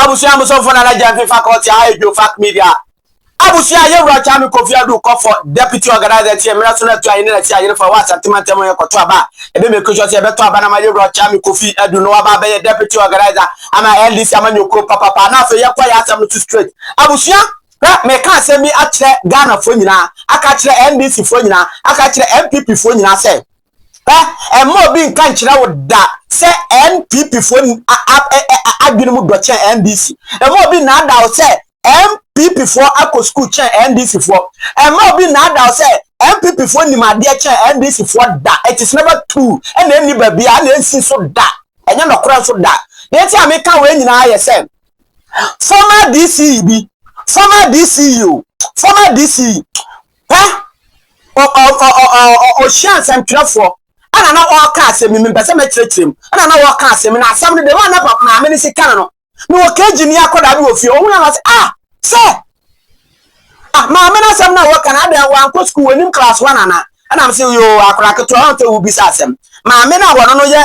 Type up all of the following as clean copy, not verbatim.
abusia muso for na Jamfi faculty Ayêkã fact media abusia ye wura chami Kofi Adu call for deputy organizer tie mera so na to ayene na tie ayene for what sentimental mo yekoto aba ebe me kojo tie beto aba na ma ye wura chami Kofi Adu no aba be deputy organizer ama LDC ama nyoko papa na fe ye kwa ya asem to straight abusia me ka asem bi a kire Ghana fo nyina aka kire NDC fo nyina aka kire NPP fo nyina se mo bi nka nkire wo da se NPP fo adwene mu do chen NDC mo bi na da wo se NPP for Ako School chain NDC for and more be now that say NPP for ni my dear chain NDC for that it is never true and then you baby and see so that and you're not cross so that yet I make a way in ISM former DCB former DCU former DC or chance and for and I know all cars and me person me treat him and I know all cars and I some the one up my ministry canon no occasion ya koda bi ofie o hu say say maame na sem na wo kana da wan ko school wenim class 1 ana am say yo akora keto on to ubi sasem maame na wono no ye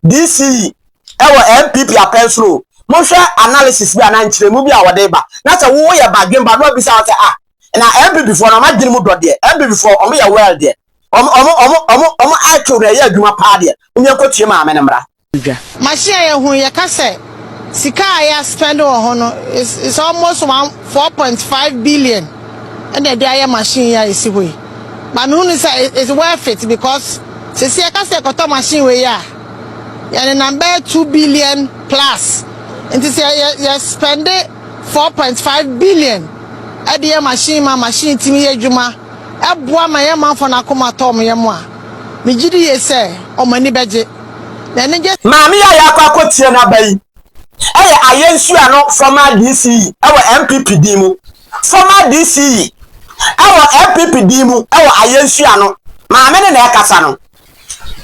DC e wo MPP apensro mo hwe analysis bi ana nkire mu bi a wode ba na say wo ye badwen ba no bi say na MPP for no magine mu dode MPP for omo ye well there omo IQ na ye adwuma pa de onye ko tie maame ne mra machine ye hu ye ka say Sika I spend on it's almost 4.5 billion, and the day machine here is way. But no, it's worth it because the Sika machine way and number 2 billion plus, and to say you spend 4.5 billion at the machine to me juma. I bought my man for Nakoma Tom Yamwa. Mijidi say or money budget. Then just Mammy, I got na bay. Ayêkã no former DC our MPP dimu former DC our MPP dimu our Ayêkã no maame ne na ekasa no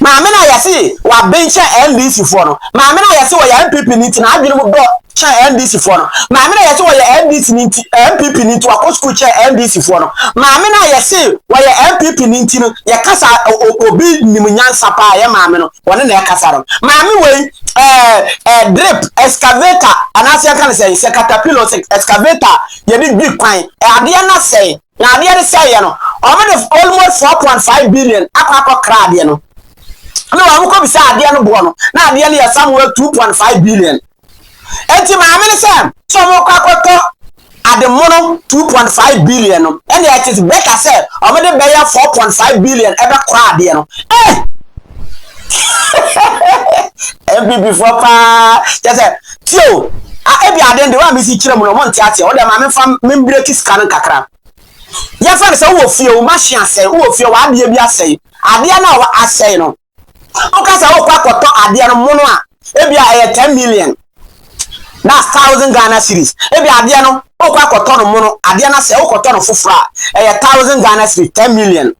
maame na yesi wa bench NDC for no maame na yesi wa MPP niti na adwene mu do cha NDC for no maame na yesi wa NDC niti MPP niti wa school cha NDC for no maame na yesi wa MPP niti no ye kasa obi nimunyansa pa ye maame no wona na ekasa no maame we drip excavator anase kan say caterpillar excavator ye di big kwan ade na say na ade na say no almost 4.5 billion akwa krade no no amuko bisa ade no bo no na ade na somewhere 2.5 billion enti maame ne say so mo kwakoto ade mono 2.5 billion no and it is better say omede be 4.5 billion ebe krade no MPP for pa just tio ebi ade de wa mi si kire mu no monte ate o de ma me fam me break scan kakra ya fa se wo fie o machine ase wo fie wa ade bi ase ade na wa ase no o ka se wo kwa koto ade no mu no a ebi a 10 million that's 1000 Ghana cedis ebi ade no o kwa koto no mu no ade na se wo koto no fufura 1000 Ghana cedis 10 million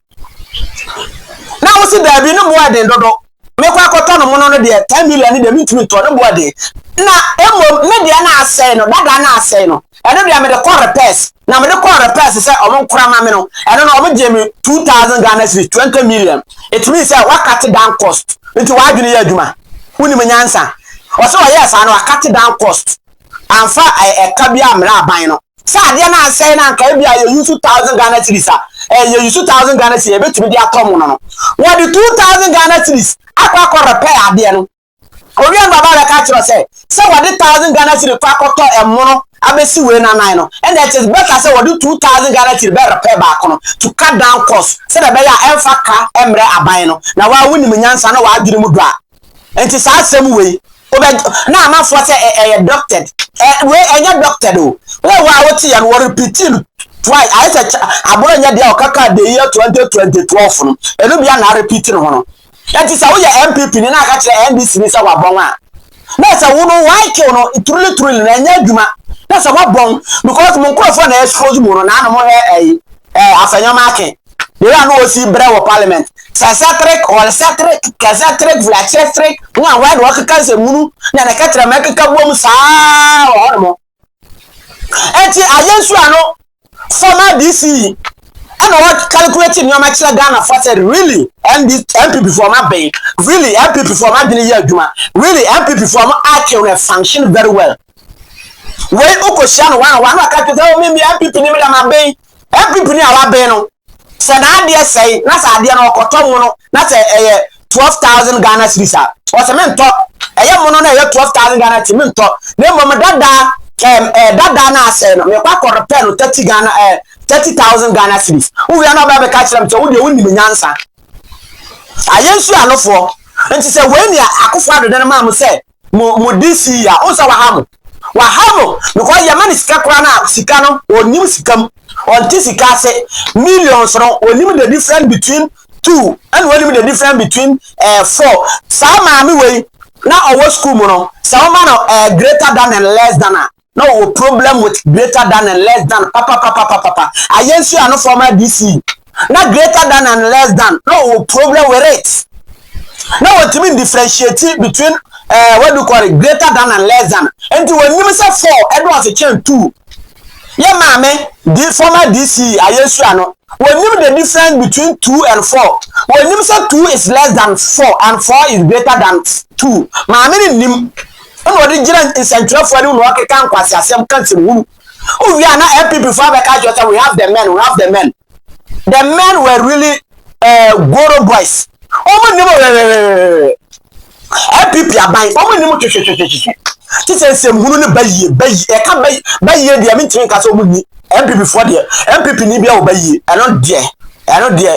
na wo si da bi no mo ade dodo me kwa koto no mono no de 10 million de mitumi to no boade na emo me de na asai no dada na asai no eno de me de core repairs na me de core repairs say o mon kura ma me no eno no o je me 2000 Ghana cedis 20 million it means say wa cut down cost nti wa adwene ya adwuma woni me nyansa o so yes ano cut down cost anfa eka bia amra aban no sa ade na asai na nka bia you use 2000 Ghana cedis you use 2000 Ghana cedis e betumi de atom no what the 2000 Ghana cedis akwa repair ade no owian baba le ka kiro say what the 1000 Ghana cedis kwa koto emono abesi we na nine no and it is better say what the 2000 Ghana cedis be repair back no to cut down cost say the be ya emfa ka emre aban no na wa woni munyansa na wa adwene mu do a enti sa asem we na amafo say doctored we enya doctored o we wa woti ya no repeating twice I said aboro nya dia okaka the year 2012 no eno bia na repeating ho no enti sa wo ya MPP ni na aka kire NDC ni sa wa bon a na sa wo no why kill no truly na nya adwuma na sa wa bon because mon crofo na expose mu no na no mo afanya make they are no si bre wo parliament sa satrek or satrek kasatrek vlachestrek wa wa do aka se munu na na ka tira make ka bom sa o mo enti Ayêkã no former DC and what calculating your match Ghana for said really and this MPP for my bay really MPP for my year juma really MPP for my actually function very well we ukoshia no one aka to say me MPP ni me da ma ben MPP ni awa ben no se na ade sei na sa ade na okoto mu no na se 12,000 Ghana cedis o se me nto eye mu no na 12,000 Ghana cedis me nto na mo dada dada na ase no me kwa korpe no 30,000 Ghana cedis we na ba be ka kire mto wo de woni nyansa ayensu anofo nti se we ni akofo adodo na ma mo se mo DC ya o sa wa hamo because ya mani sika kwa na sika no onim sikam onti sika se millions no onim the difference between 2 and onim the difference between 4 sa ma mi we na owo school mo no sa o ma no greater than and less than no problem with greater than and less than papa ayensu ano former DC na greater than and less than no problem with it now what mean differentiate between what do you call it greater than and less than and when you say 4 everyone say change 2 yeah mame the former DC ayesu ano when you the difference between 2 and 4 when you say 2 is less than 4 and 4 is greater than 2 mame ni nim and what the general in central for no work can kwasi asem kan se wu oh we are not MPP for back we have the men were really goro boys omo nimo MPP aban omo nimo twetwetwetwe ti se hunu ne bayi e ka bayi de am tin ka so omo ni MPP for there MPP ni bia o bayi I know there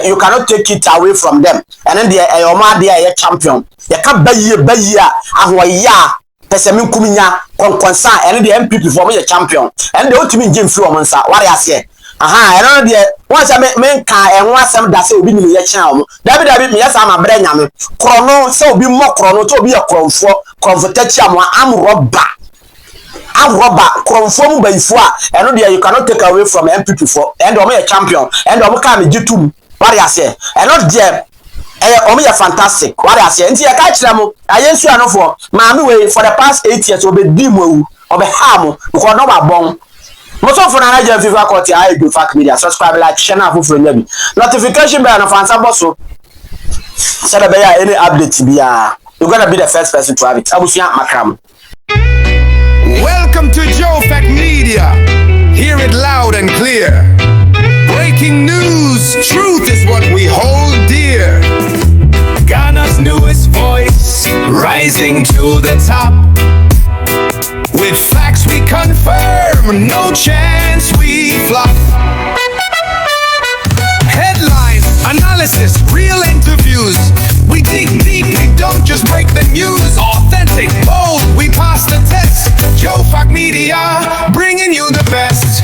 you cannot take it away from them and then there your ma there champion ye ka bayi a ahoya pese min kuminya konkonsa and the MPP for me champion and the ultimate game free omo nsa ware ase I know there once I men can and once I'm that say obi ni ye kyan omo dabi me yesa ma bra nyame krono say obi mo krono to obi ye kronfo comfortati am rubber kronfo mu bayifo a and there you cannot take away from MPP for and omo ye champion and omo ka me gitum ware ase and not there omo ye fantastic ware ase nti ye ka kire mo ayensu anofo maami we for the past 8 years obi di mo wu obi ha mo because no ba bon most of na Nigeria FIFA court I do fact media subscribe like share na for nyabi notification bell na fansa bosso so that any update bia you're going to be the first person to have it abusia makram. Welcome to Joe Fact Media. Hear it loud and clear. Breaking news, truth is what we hold dear. Ghana's newest voice, rising to the top. With facts we confirm, no chance we flop. Headlines, analysis, real interviews. We dig deep, we don't just break the news. Authentic, bold, we pass the test. Joe Fact Media, bringing you the best.